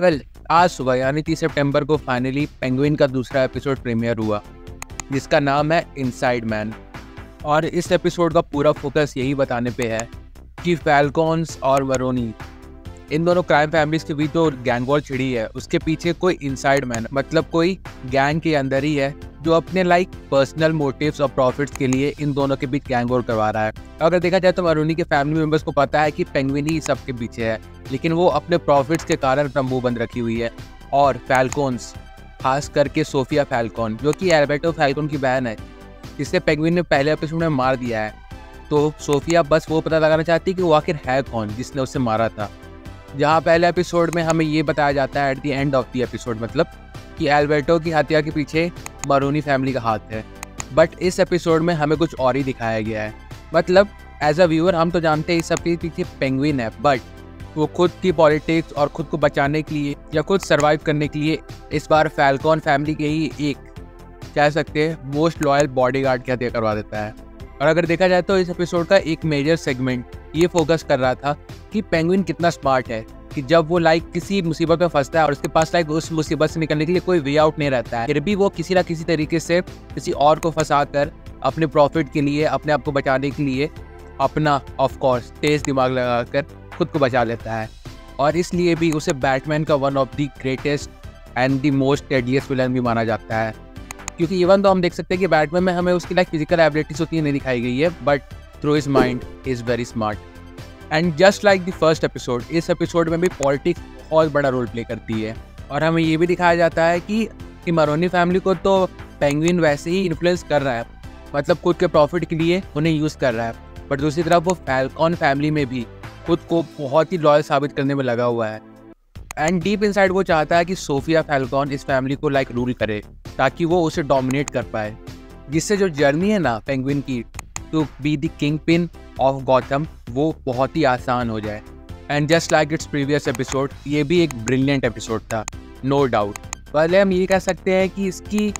आज सुबह यानी 30 सितंबर को फाइनली पेंगुइन का दूसरा एपिसोड प्रीमियर हुआ, जिसका नाम है इनसाइड मैन। और इस एपिसोड का पूरा फोकस यही बताने पे है कि फैल्कॉन्स और वरोनी, इन दोनों क्राइम फैमिलीज के बीच जो गैंग वॉर छिड़ी है, उसके पीछे कोई इनसाइड मैन, मतलब कोई गैंग के अंदर ही है जो अपने पर्सनल मोटिव्स और प्रॉफिट्स के लिए इन दोनों के बीच गैंग वॉर करवा रहा है। अगर देखा जाए तो वरोनी के फैमिली मेंबर्स को पता है कि पेंगुइन ही सबके पीछे है, लेकिन वो अपने प्रॉफिट्स के कारण अपना मुंह बंद रखी हुई है। और फैल्कॉन्स, खास करके सोफिया फैल्कॉन, जो कि एल्बर्टो फैल्कॉन की बहन है, जिसे पेंगुइन ने पहले एपिसोड में मार दिया है, तो सोफिया बस वो पता लगाना चाहती है कि वो आखिर है कौन जिसने उसे मारा था। जहाँ पहले एपिसोड में हमें ये बताया जाता है at the end of the episode, मतलब कि एल्बर्टो की हत्या के पीछे मारोनी फैमिली का हाथ है, बट इस एपिसोड में हमें कुछ और ही दिखाया गया है। मतलब एज अ व्यूअर हम तो जानते हैं इस सब के पीछे पेंगुइन है, बट वो खुद की पॉलिटिक्स और खुद को बचाने के लिए या खुद सर्वाइव करने के लिए इस बार फैल्कॉन फैमिली के ही एक, कह सकते हैं, मोस्ट लॉयल बॉडीगार्ड की हत्या करवा देता है। और अगर देखा जाए तो इस एपिसोड का एक मेजर सेगमेंट ये फोकस कर रहा था कि पेंगुइन कितना स्मार्ट है, कि जब वो किसी मुसीबत में फंसता है और उसके पास उस मुसीबत से निकलने के लिए कोई वे आउट नहीं रहता है, फिर भी वो किसी ना किसी तरीके से किसी और को फंसा कर अपने प्रॉफिट के लिए, अपने आप को बचाने के लिए अपना ऑफ कोर्स तेज दिमाग लगाकर खुद को बचा लेता है। और इसलिए भी उसे बैटमैन का one of the greatest and the most deadliest villain भी माना जाता है, क्योंकि इवन तो हम देख सकते हैं कि बैटमैन में हमें उसकी फिजिकल एबिलिटीज उतनी नहीं दिखाई गई है, but through his mind is very smart. And just like the first episode, इस एपिसोड में भी पॉलिटिक्स बहुत बड़ा रोल प्ले करती है। और हमें ये भी दिखाया जाता है कि मारोनी फैमिली को तो पेंगुइन वैसे ही इन्फ्लुएंस कर रहा है, मतलब खुद के प्रॉफिट के लिए उन्हें यूज़ कर रहा है, बट दूसरी तरफ वो फैल्कॉन फैमिली में भी खुद को बहुत ही लॉयल साबित करने में लगा हुआ है। एंड डीप इनसाइड वो चाहता है कि सोफिया फैल्कॉन इस फैमिली को रूल करे, ताकि वो उसे डोमिनेट कर पाए, जिससे जो जर्नी है ना पेंगुइन की to be the kingpin of Gotham, वो बहुत ही आसान हो जाए। And just like its previous episode, ये भी एक ब्रिलियंट एपिसोड था, नो डाउट। पहले हम ये कह सकते हैं कि इसकी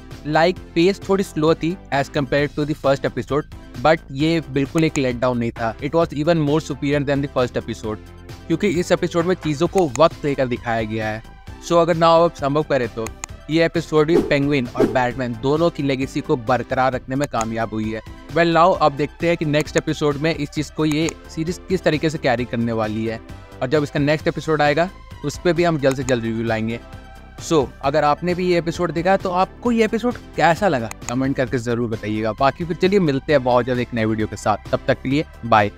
पेस थोड़ी स्लो थी as compare to the first episode, but ये बिल्कुल एक लेट डाउन नहीं था। It was even more superior than the first episode, क्योंकि इस एपिसोड में चीज़ों को वक्त देकर दिखाया गया है। सो अगर ना आप संभव करें तो ये एपिसोड भी पेंगुइन और बैटमैन दोनों की लेगेसी को बरकरार रखने में कामयाब हुई है। वेल नाउ अब देखते हैं कि नेक्स्ट एपिसोड में इस चीज़ को ये सीरीज किस तरीके से कैरी करने वाली है, और जब इसका नेक्स्ट एपिसोड आएगा तो उस पर भी हम जल्द से जल्द रिव्यू लाएंगे। सो अगर आपने भी ये एपिसोड देखा तो आपको ये एपिसोड कैसा लगा कमेंट करके ज़रूर बताइएगा। बाकी फिर चलिए मिलते हैं बहुत जल्द एक नए वीडियो के साथ, तब तक के लिए बाय।